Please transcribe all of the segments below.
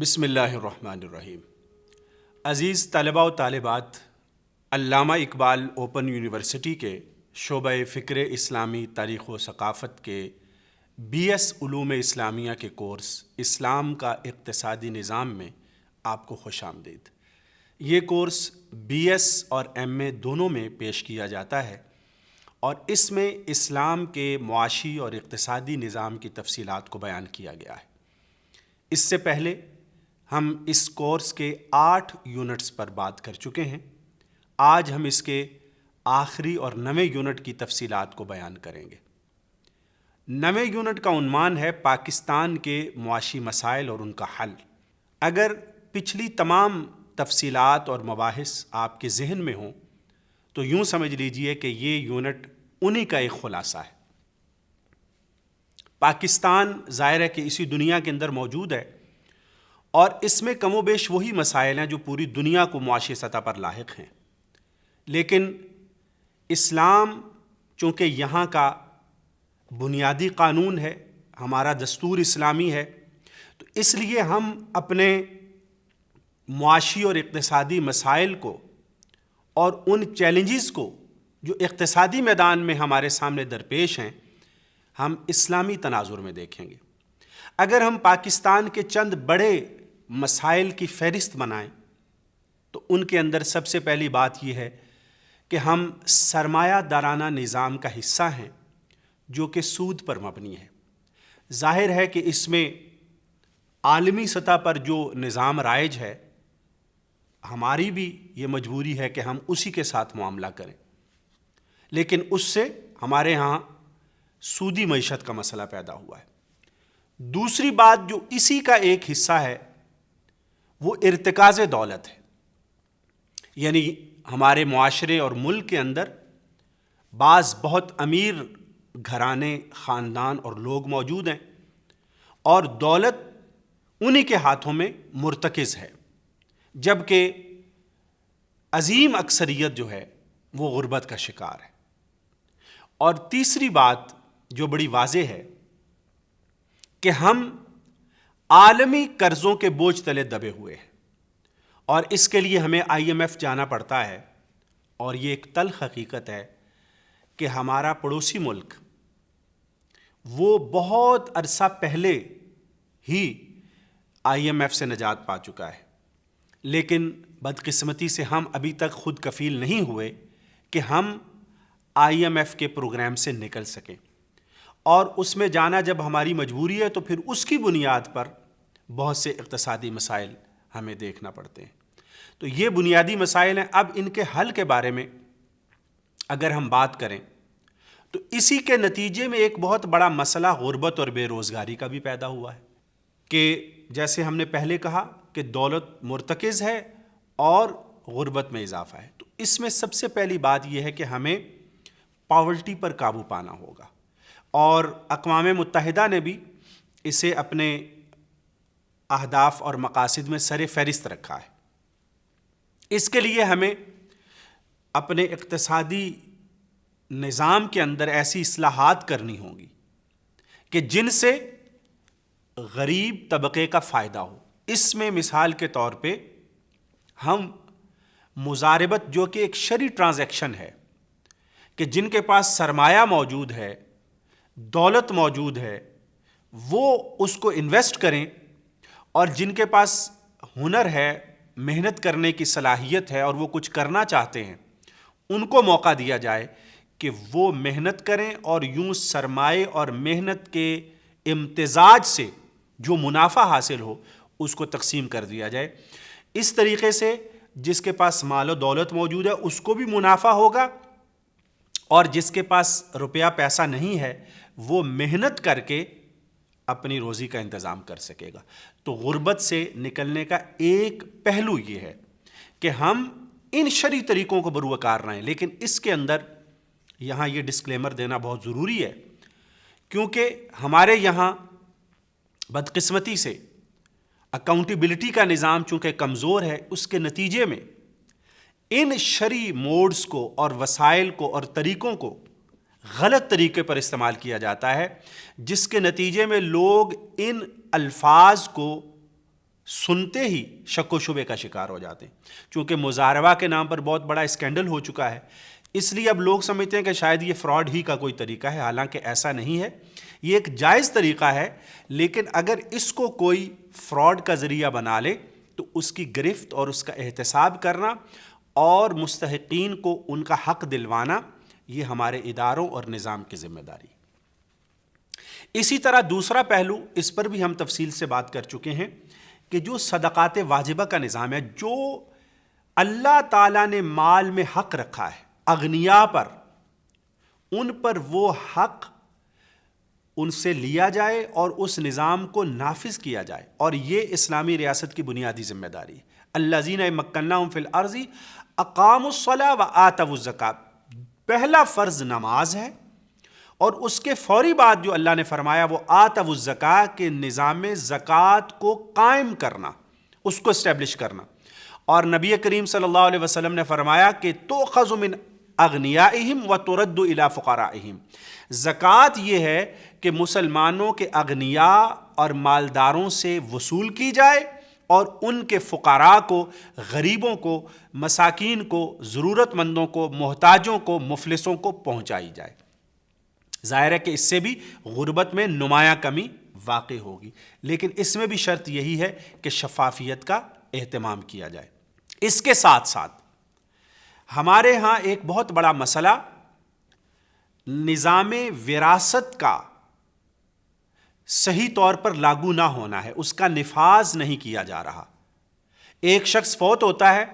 بسم اللہ الرحمن الرحیم۔ عزیز طلباء و طالبات، علامہ اقبال اوپن یونیورسٹی کے شعبہ فکر اسلامی تاریخ و ثقافت کے BS علوم اسلامیہ کے کورس اسلام کا اقتصادی نظام میں آپ کو خوش آمدید۔ یہ کورس BS اور MA دونوں میں پیش کیا جاتا ہے اور اس میں اسلام کے معاشی اور اقتصادی نظام کی تفصیلات کو بیان کیا گیا ہے۔ اس سے پہلے ہم اس کورس کے 8 یونٹس پر بات کر چکے ہیں۔ آج ہم اس کے آخری اور 9ویں یونٹ کی تفصیلات کو بیان کریں گے۔ 9ویں یونٹ کا عنوان ہے پاکستان کے معاشی مسائل اور ان کا حل۔ اگر پچھلی تمام تفصیلات اور مباحث آپ کے ذہن میں ہوں تو یوں سمجھ لیجئے کہ یہ یونٹ انہی کا ایک خلاصہ ہے۔ پاکستان ظاہر ہے کہ اسی دنیا کے اندر موجود ہے اور اس میں کم و بیش وہی مسائل ہیں جو پوری دنیا کو معاشی سطح پر لاحق ہیں، لیکن اسلام چونکہ یہاں کا بنیادی قانون ہے، ہمارا دستور اسلامی ہے، تو اس لیے ہم اپنے معاشی اور اقتصادی مسائل کو اور ان چیلنجز کو جو اقتصادی میدان میں ہمارے سامنے درپیش ہیں ہم اسلامی تناظر میں دیکھیں گے۔ اگر ہم پاکستان کے چند بڑے مسائل کی فہرست بنائیں تو ان کے اندر سب سے پہلی بات یہ ہے کہ ہم سرمایہ دارانہ نظام کا حصہ ہیں جو کہ سود پر مبنی ہے۔ ظاہر ہے کہ اس میں عالمی سطح پر جو نظام رائج ہے ہماری بھی یہ مجبوری ہے کہ ہم اسی کے ساتھ معاملہ کریں، لیکن اس سے ہمارے ہاں سودی معیشت کا مسئلہ پیدا ہوا ہے۔ دوسری بات جو اسی کا ایک حصہ ہے وہ ارتکاز دولت ہے، یعنی ہمارے معاشرے اور ملک کے اندر بعض بہت امیر گھرانے، خاندان اور لوگ موجود ہیں اور دولت انہی کے ہاتھوں میں مرتکز ہے، جبکہ عظیم اکثریت جو ہے وہ غربت کا شکار ہے۔ اور تیسری بات جو بڑی واضح ہے کہ ہم عالمی قرضوں کے بوجھ تلے دبے ہوئے ہیں اور اس کے لیے ہمیں IMF جانا پڑتا ہے، اور یہ ایک تلخ حقیقت ہے کہ ہمارا پڑوسی ملک وہ بہت عرصہ پہلے ہی IMF سے نجات پا چکا ہے، لیکن بدقسمتی سے ہم ابھی تک خود کفیل نہیں ہوئے کہ ہم IMF کے پروگرام سے نکل سکیں، اور اس میں جانا جب ہماری مجبوری ہے تو پھر اس کی بنیاد پر بہت سے اقتصادی مسائل ہمیں دیکھنا پڑتے ہیں۔ تو یہ بنیادی مسائل ہیں۔ اب ان کے حل کے بارے میں اگر ہم بات کریں تو اسی کے نتیجے میں ایک بہت بڑا مسئلہ غربت اور بے روزگاری کا بھی پیدا ہوا ہے کہ جیسے ہم نے پہلے کہا کہ دولت مرتکز ہے اور غربت میں اضافہ ہے، تو اس میں سب سے پہلی بات یہ ہے کہ ہمیں پاورٹی پر قابو پانا ہوگا، اور اقوام متحدہ نے بھی اسے اپنے اہداف اور مقاصد میں سر فہرست رکھا ہے۔ اس کے لیے ہمیں اپنے اقتصادی نظام کے اندر ایسی اصلاحات کرنی ہوں گی کہ جن سے غریب طبقے کا فائدہ ہو۔ اس میں مثال کے طور پہ ہم مضاربت، جو کہ ایک شرعی ٹرانزیکشن ہے، کہ جن کے پاس سرمایہ موجود ہے، دولت موجود ہے، وہ اس کو انویسٹ کریں، اور جن کے پاس ہنر ہے، محنت کرنے کی صلاحیت ہے اور وہ کچھ کرنا چاہتے ہیں، ان کو موقع دیا جائے کہ وہ محنت کریں اور یوں سرمایہ اور محنت کے امتزاج سے جو منافع حاصل ہو اس کو تقسیم کر دیا جائے۔ اس طریقے سے جس کے پاس مال و دولت موجود ہے اس کو بھی منافع ہوگا، اور جس کے پاس روپیہ پیسہ نہیں ہے وہ محنت کر کے اپنی روزی کا انتظام کر سکے گا۔ تو غربت سے نکلنے کا ایک پہلو یہ ہے کہ ہم ان شرعی طریقوں کو بروکار رہیں، لیکن اس کے اندر یہاں یہ ڈسکلیمر دینا بہت ضروری ہے کیونکہ ہمارے یہاں بدقسمتی سے اکاؤنٹیبلٹی کا نظام چونکہ کمزور ہے، اس کے نتیجے میں ان شرعی موڈز کو اور وسائل کو اور طریقوں کو غلط طریقے پر استعمال کیا جاتا ہے، جس کے نتیجے میں لوگ ان الفاظ کو سنتے ہی شک و شبے کا شکار ہو جاتے ہیں. چونکہ مزاربہ کے نام پر بہت بڑا اسکینڈل ہو چکا ہے، اس لیے اب لوگ سمجھتے ہیں کہ شاید یہ فراڈ ہی کا کوئی طریقہ ہے، حالانکہ ایسا نہیں ہے. یہ ایک جائز طریقہ ہے، لیکن اگر اس کو کوئی فراڈ کا ذریعہ بنا لے تو اس کی گرفت اور اس کا احتساب کرنا اور مستحقین کو ان کا حق دلوانا یہ ہمارے اداروں اور نظام کی ذمہ داری. اسی طرح دوسرا پہلو، اس پر بھی ہم تفصیل سے بات کر چکے ہیں، کہ جو صدقات واجبہ کا نظام ہے، جو اللہ تعالیٰ نے مال میں حق رکھا ہے اغنیاء پر، ان پر وہ حق ان سے لیا جائے اور اس نظام کو نافذ کیا جائے، اور یہ اسلامی ریاست کی بنیادی ذمہ داری ہے. الذین مکناہم فی الارض اقاموا الصلاۃ وآتوا الزکاۃ. پہلا فرض نماز ہے، اور اس کے فوری بعد جو اللہ نے فرمایا وہ آتوا الزکاۃ، کے نظام زکوٰۃ کو قائم کرنا، اس کو اسٹیبلش کرنا. اور نبی کریم صلی اللہ علیہ وسلم نے فرمایا کہ تؤخذ من اغنیائہم وترد الی فقرائہم. زکوٰۃ یہ ہے کہ مسلمانوں کے اغنیاء اور مالداروں سے وصول کی جائے اور ان کے فقراء کو، غریبوں کو، مساکین کو، ضرورت مندوں کو، محتاجوں کو، مفلسوں کو پہنچائی جائے. ظاہر ہے کہ اس سے بھی غربت میں نمایاں کمی واقع ہوگی، لیکن اس میں بھی شرط یہی ہے کہ شفافیت کا اہتمام کیا جائے. اس کے ساتھ ساتھ ہمارے ہاں ایک بہت بڑا مسئلہ نظام وراثت کا صحیح طور پر لاگو نہ ہونا ہے، اس کا نفاذ نہیں کیا جا رہا. ایک شخص فوت ہوتا ہے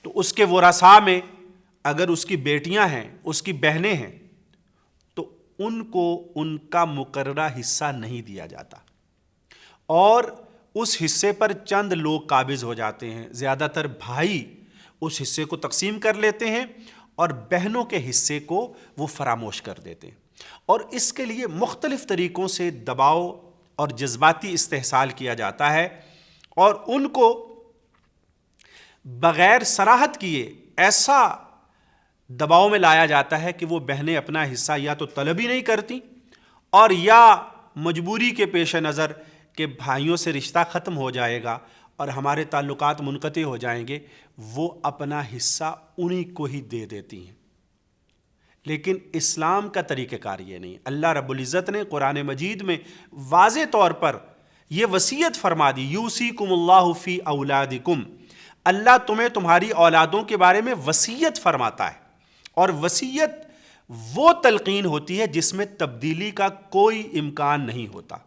تو اس کے ورثاء میں اگر اس کی بیٹیاں ہیں، اس کی بہنیں ہیں، تو ان کو ان کا مقررہ حصہ نہیں دیا جاتا، اور اس حصے پر چند لوگ قابض ہو جاتے ہیں. زیادہ تر بھائی اس حصے کو تقسیم کر لیتے ہیں اور بہنوں کے حصے کو وہ فراموش کر دیتے ہیں، اور اس کے لیے مختلف طریقوں سے دباؤ اور جذباتی استحصال کیا جاتا ہے، اور ان کو بغیر صراحت کیے ایسا دباؤ میں لایا جاتا ہے کہ وہ بہنیں اپنا حصہ یا تو طلب ہی نہیں کرتی، اور یا مجبوری کے پیش نظر کہ بھائیوں سے رشتہ ختم ہو جائے گا اور ہمارے تعلقات منقطع ہو جائیں گے، وہ اپنا حصہ انہی کو ہی دے دیتی ہیں. لیکن اسلام کا طریقہ کار یہ نہیں. اللہ رب العزت نے قرآن مجید میں واضح طور پر یہ وصیت فرما دی، یوصیکم اللہ فی اولادکم. اللہ تمہیں تمہاری اولادوں کے بارے میں وصیت فرماتا ہے، اور وصیت وہ تلقین ہوتی ہے جس میں تبدیلی کا کوئی امکان نہیں ہوتا.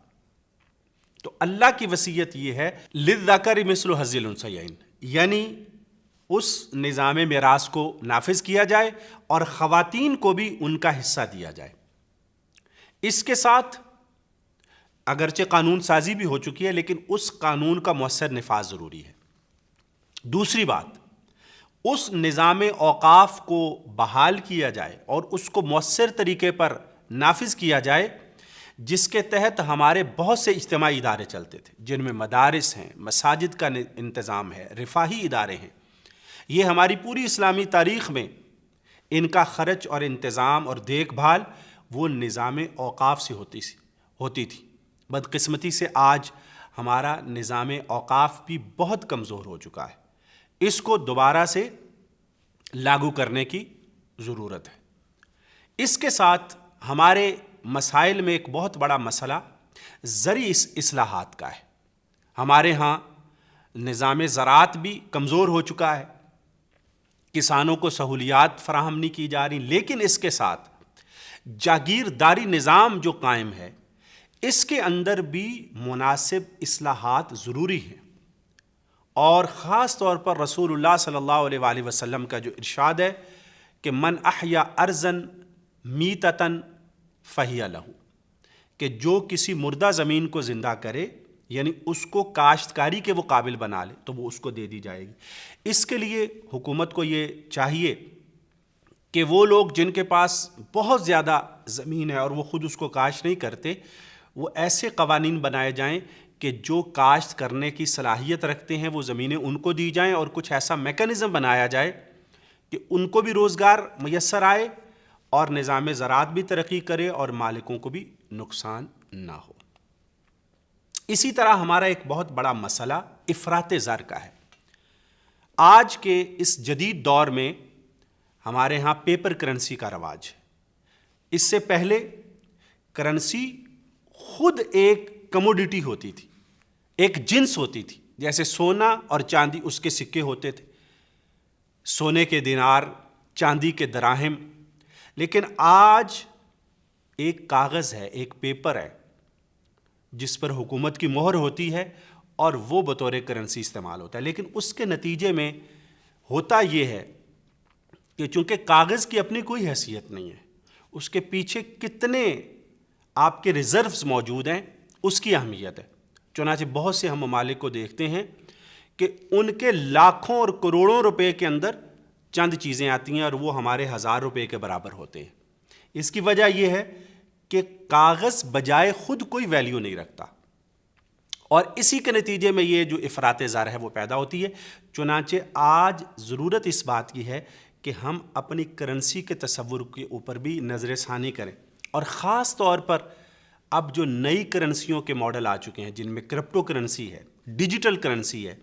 تو اللہ کی وصیت یہ ہے للذکر مثل حظ الانثیین، یعنی اس نظام میراث کو نافذ کیا جائے اور خواتین کو بھی ان کا حصہ دیا جائے. اس کے ساتھ اگرچہ قانون سازی بھی ہو چکی ہے، لیکن اس قانون کا مؤثر نفاذ ضروری ہے. دوسری بات، اس نظام اوقاف کو بحال کیا جائے اور اس کو مؤثر طریقے پر نافذ کیا جائے، جس کے تحت ہمارے بہت سے اجتماعی ادارے چلتے تھے، جن میں مدارس ہیں، مساجد کا انتظام ہے، رفاہی ادارے ہیں. یہ ہماری پوری اسلامی تاریخ میں ان کا خرچ اور انتظام اور دیکھ بھال وہ نظام اوقاف سے ہوتی تھی. بدقسمتی سے آج ہمارا نظام اوقاف بھی بہت کمزور ہو چکا ہے. اس کو دوبارہ سے لاگو کرنے کی ضرورت ہے. اس کے ساتھ ہمارے مسائل میں ایک بہت بڑا مسئلہ زرعی اصلاحات کا ہے. ہمارے ہاں نظام زراعت بھی کمزور ہو چکا ہے، کسانوں کو سہولیات فراہم نہیں کی جا رہی، لیکن اس کے ساتھ جاگیرداری نظام جو قائم ہے اس کے اندر بھی مناسب اصلاحات ضروری ہیں. اور خاص طور پر رسول اللہ صلی اللہ علیہ وآلہ وسلم کا جو ارشاد ہے کہ من احیا ارضا میتۃ فہی لہ، کہ جو کسی مردہ زمین کو زندہ کرے، یعنی اس کو کاشتکاری کے وہ قابل بنا لے، تو وہ اس کو دے دی جائے گی. اس کے لیے حکومت کو یہ چاہیے کہ وہ لوگ جن کے پاس بہت زیادہ زمین ہے اور وہ خود اس کو کاشت نہیں کرتے، وہ ایسے قوانین بنائے جائیں کہ جو کاشت کرنے کی صلاحیت رکھتے ہیں وہ زمینیں ان کو دی جائیں، اور کچھ ایسا میکانزم بنایا جائے کہ ان کو بھی روزگار میسر آئے اور نظام زراعت بھی ترقی کرے اور مالکوں کو بھی نقصان نہ ہو. اسی طرح ہمارا ایک بہت بڑا مسئلہ افراط زر کا ہے۔ آج کے اس جدید دور میں ہمارے ہاں پیپر کرنسی کا رواج ہے۔ اس سے پہلے کرنسی خود ایک کموڈٹی ہوتی تھی، ایک جنس ہوتی تھی، جیسے سونا اور چاندی اس کے سکے ہوتے تھے، سونے کے دینار، چاندی کے دراہم۔ لیکن آج ایک کاغذ ہے، ایک پیپر ہے جس پر حکومت کی مہر ہوتی ہے اور وہ بطور کرنسی استعمال ہوتا ہے۔ لیکن اس کے نتیجے میں ہوتا یہ ہے کہ چونکہ کاغذ کی اپنی کوئی حیثیت نہیں ہے، اس کے پیچھے کتنے آپ کے ریزروز موجود ہیں اس کی اہمیت ہے۔ چنانچہ بہت سے ہم ممالک کو دیکھتے ہیں کہ ان کے لاکھوں اور کروڑوں روپے کے اندر چند چیزیں آتی ہیں اور وہ ہمارے 1000 روپے کے برابر ہوتے ہیں۔ اس کی وجہ یہ ہے کہ کاغذ بجائے خود کوئی ویلیو نہیں رکھتا، اور اسی کے نتیجے میں یہ جو افراط زر ہے وہ پیدا ہوتی ہے۔ چنانچہ آج ضرورت اس بات کی ہے کہ ہم اپنی کرنسی کے تصور کے اوپر بھی نظر ثانی کریں، اور خاص طور پر اب جو نئی کرنسیوں کے ماڈل آ چکے ہیں جن میں کرپٹو کرنسی ہے، ڈیجیٹل کرنسی ہے،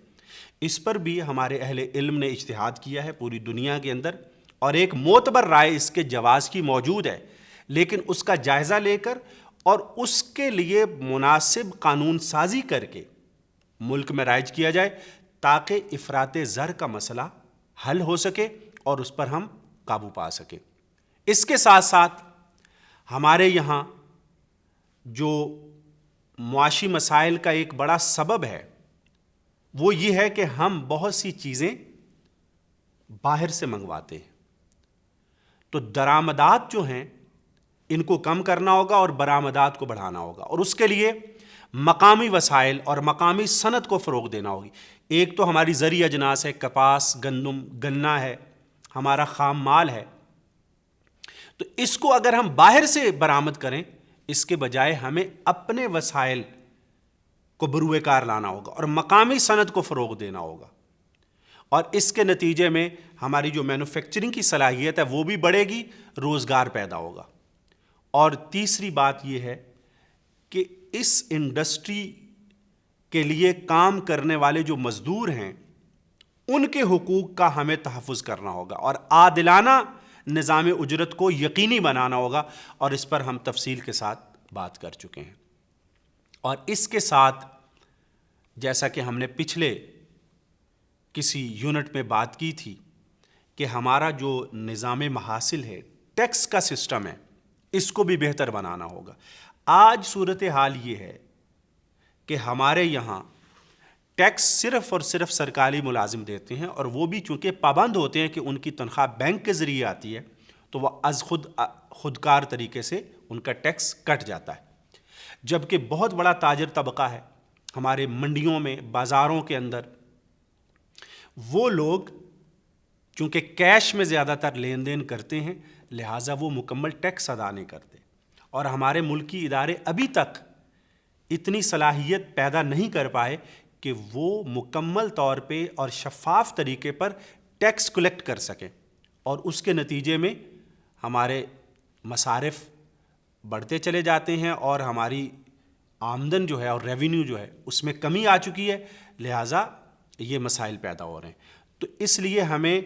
اس پر بھی ہمارے اہل علم نے اجتہاد کیا ہے پوری دنیا کے اندر، اور ایک معتبر رائے اس کے جواز کی موجود ہے۔ لیکن اس کا جائزہ لے کر اور اس کے لیے مناسب قانون سازی کر کے ملک میں رائج کیا جائے تاکہ افراط زر کا مسئلہ حل ہو سکے اور اس پر ہم قابو پا سکیں۔ اس کے ساتھ ساتھ ہمارے یہاں جو معاشی مسائل کا ایک بڑا سبب ہے وہ یہ ہے کہ ہم بہت سی چیزیں باہر سے منگواتے ہیں، تو درآمدات جو ہیں ان کو کم کرنا ہوگا اور برآمدات کو بڑھانا ہوگا، اور اس کے لیے مقامی وسائل اور مقامی صنعت کو فروغ دینا ہوگی۔ ایک تو ہماری زرعی اجناس ہے، کپاس، گندم، گنا ہے، ہمارا خام مال ہے، تو اس کو اگر ہم باہر سے برآمد کریں اس کے بجائے ہمیں اپنے وسائل کو بروئے کار لانا ہوگا اور مقامی صنعت کو فروغ دینا ہوگا، اور اس کے نتیجے میں ہماری جو مینوفیکچرنگ کی صلاحیت ہے وہ بھی بڑھے گی، روزگار پیدا ہوگا۔ اور تیسری بات یہ ہے کہ اس انڈسٹری کے لیے کام کرنے والے جو مزدور ہیں ان کے حقوق کا ہمیں تحفظ کرنا ہوگا اور عادلانہ نظام اجرت کو یقینی بنانا ہوگا، اور اس پر ہم تفصیل کے ساتھ بات کر چکے ہیں۔ اور اس کے ساتھ جیسا کہ ہم نے پچھلے کسی یونٹ میں بات کی تھی کہ ہمارا جو نظام محاصل ہے، ٹیکس کا سسٹم ہے، اس کو بھی بہتر بنانا ہوگا۔ آج صورتحال یہ ہے کہ ہمارے یہاں ٹیکس صرف اور صرف سرکاری ملازم دیتے ہیں، اور وہ بھی چونکہ پابند ہوتے ہیں کہ ان کی تنخواہ بینک کے ذریعے آتی ہے تو وہ از خودکار طریقے سے ان کا ٹیکس کٹ جاتا ہے، جبکہ بہت بڑا تاجر طبقہ ہے ہمارے منڈیوں میں، بازاروں کے اندر، وہ لوگ چونکہ کیش میں زیادہ تر لین دین کرتے ہیں لہٰذا وہ مکمل ٹیکس ادا نہیں کرتے، اور ہمارے ملکی ادارے ابھی تک اتنی صلاحیت پیدا نہیں کر پائے کہ وہ مکمل طور پہ اور شفاف طریقے پر ٹیکس کلیکٹ کر سکیں، اور اس کے نتیجے میں ہمارے مصارف بڑھتے چلے جاتے ہیں اور ہماری آمدن جو ہے اور ریونیو جو ہے اس میں کمی آ چکی ہے، لہٰذا یہ مسائل پیدا ہو رہے ہیں۔ تو اس لیے ہمیں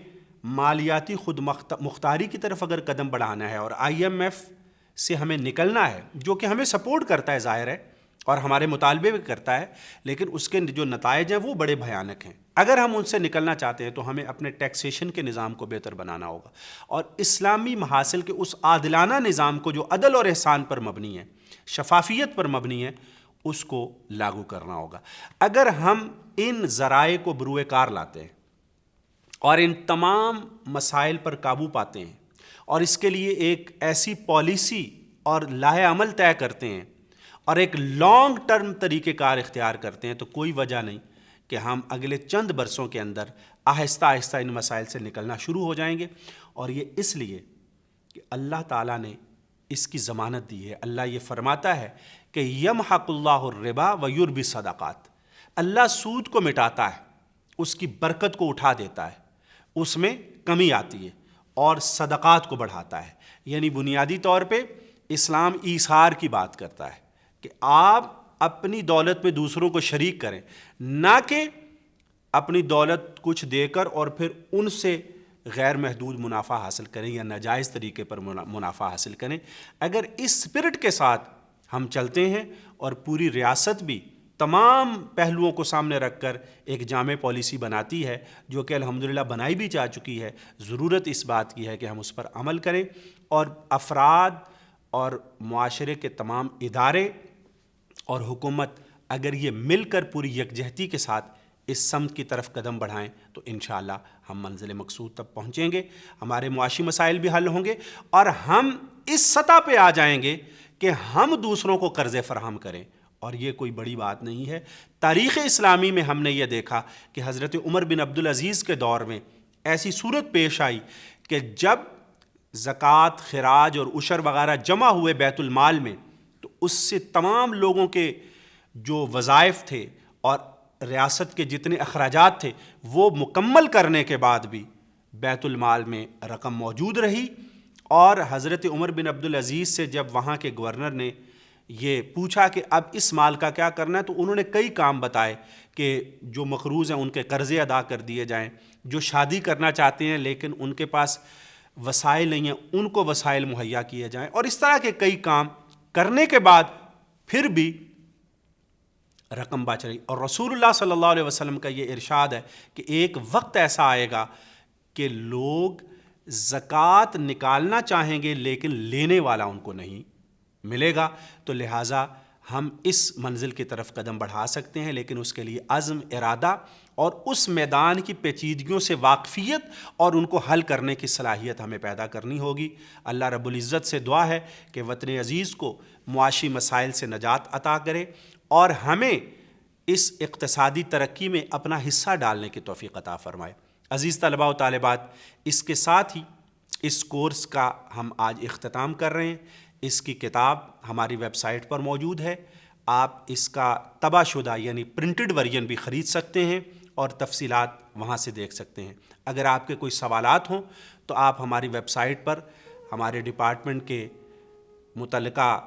مالیاتی خود مختاری کی طرف اگر قدم بڑھانا ہے اور IMF سے ہمیں نکلنا ہے، جو کہ ہمیں سپورٹ کرتا ہے ظاہر ہے اور ہمارے مطالبے بھی کرتا ہے، لیکن اس کے جو نتائج ہیں وہ بڑے بھیانک ہیں۔ اگر ہم ان سے نکلنا چاہتے ہیں تو ہمیں اپنے ٹیکسیشن کے نظام کو بہتر بنانا ہوگا اور اسلامی محاصل کے اس عادلانہ نظام کو جو عدل اور احسان پر مبنی ہے، شفافیت پر مبنی ہے، اس کو لاگو کرنا ہوگا۔ اگر ہم ان ذرائع کو بروئے کار لاتے ہیں اور ان تمام مسائل پر قابو پاتے ہیں اور اس کے لیے ایک ایسی پالیسی اور لائحہ عمل طے کرتے ہیں اور ایک لانگ ٹرم طریقہ کار اختیار کرتے ہیں، تو کوئی وجہ نہیں کہ ہم اگلے چند برسوں کے اندر آہستہ آہستہ ان مسائل سے نکلنا شروع ہو جائیں گے۔ اور یہ اس لیے کہ اللہ تعالیٰ نے اس کی ضمانت دی ہے۔ اللہ یہ فرماتا ہے کہ یمحق اللہ الربا ویربی الصدقات، اللہ سود کو مٹاتا ہے، اس کی برکت کو اٹھا دیتا ہے، اس میں کمی آتی ہے، اور صدقات کو بڑھاتا ہے۔ یعنی بنیادی طور پہ اسلام ایثار کی بات کرتا ہے کہ آپ اپنی دولت میں دوسروں کو شریک کریں، نہ کہ اپنی دولت کچھ دے کر اور پھر ان سے غیر محدود منافع حاصل کریں یا ناجائز طریقے پر منافع حاصل کریں۔ اگر اس اسپرٹ کے ساتھ ہم چلتے ہیں اور پوری ریاست بھی تمام پہلوؤں کو سامنے رکھ کر ایک جامع پالیسی بناتی ہے، جو کہ الحمدللہ بنائی بھی جا چکی ہے، ضرورت اس بات کی ہے کہ ہم اس پر عمل کریں، اور افراد اور معاشرے کے تمام ادارے اور حکومت اگر یہ مل کر پوری یکجہتی کے ساتھ اس سمت کی طرف قدم بڑھائیں تو انشاءاللہ ہم منزل مقصود تک پہنچیں گے، ہمارے معاشی مسائل بھی حل ہوں گے، اور ہم اس سطح پہ آ جائیں گے کہ ہم دوسروں کو قرض فراہم کریں۔ اور یہ کوئی بڑی بات نہیں ہے۔ تاریخ اسلامی میں ہم نے یہ دیکھا کہ حضرت عمر بن عبدالعزیز کے دور میں ایسی صورت پیش آئی کہ جب زکوٰۃ، خراج اور عشر وغیرہ جمع ہوئے بیت المال میں، تو اس سے تمام لوگوں کے جو وظائف تھے اور ریاست کے جتنے اخراجات تھے وہ مکمل کرنے کے بعد بھی بیت المال میں رقم موجود رہی۔ اور حضرت عمر بن عبدالعزیز سے جب وہاں کے گورنر نے یہ پوچھا کہ اب اس مال کا کیا کرنا ہے، تو انہوں نے کئی کام بتائے کہ جو مقروض ہیں ان کے قرضے ادا کر دیے جائیں، جو شادی کرنا چاہتے ہیں لیکن ان کے پاس وسائل نہیں ہیں ان کو وسائل مہیا کیے جائیں، اور اس طرح کے کئی کام کرنے کے بعد پھر بھی رقم بچ رہی۔ اور رسول اللہ صلی اللہ علیہ وسلم کا یہ ارشاد ہے کہ ایک وقت ایسا آئے گا کہ لوگ زکوٰۃ نکالنا چاہیں گے لیکن لینے والا ان کو نہیں ملے گا، تو لہٰذا ہم اس منزل کی طرف قدم بڑھا سکتے ہیں، لیکن اس کے لیے عزم، ارادہ اور اس میدان کی پیچیدگیوں سے واقفیت اور ان کو حل کرنے کی صلاحیت ہمیں پیدا کرنی ہوگی۔ اللہ رب العزت سے دعا ہے کہ وطن عزیز کو معاشی مسائل سے نجات عطا کرے اور ہمیں اس اقتصادی ترقی میں اپنا حصہ ڈالنے کی توفیق عطا فرمائے۔ عزیز طلباء و طالبات، اس کے ساتھ ہی اس کورس کا ہم آج اختتام کر رہے ہیں۔ اس کی کتاب ہماری ویب سائٹ پر موجود ہے، آپ اس کا طبع شدہ یعنی پرنٹڈ ورژن بھی خرید سکتے ہیں اور تفصیلات وہاں سے دیکھ سکتے ہیں۔ اگر آپ کے کوئی سوالات ہوں تو آپ ہماری ویب سائٹ پر ہمارے ڈپارٹمنٹ کے متعلقہ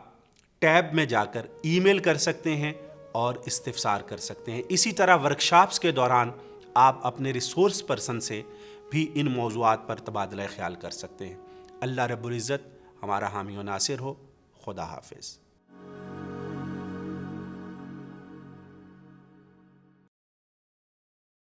ٹیب میں جا کر ای میل کر سکتے ہیں اور استفسار کر سکتے ہیں۔ اسی طرح ورکشاپس کے دوران آپ اپنے ریسورس پرسن سے بھی ان موضوعات پر تبادلہ خیال کر سکتے ہیں۔ اللہ رب العزت ہمارا حامی و ناصر ہو۔ خدا حافظ۔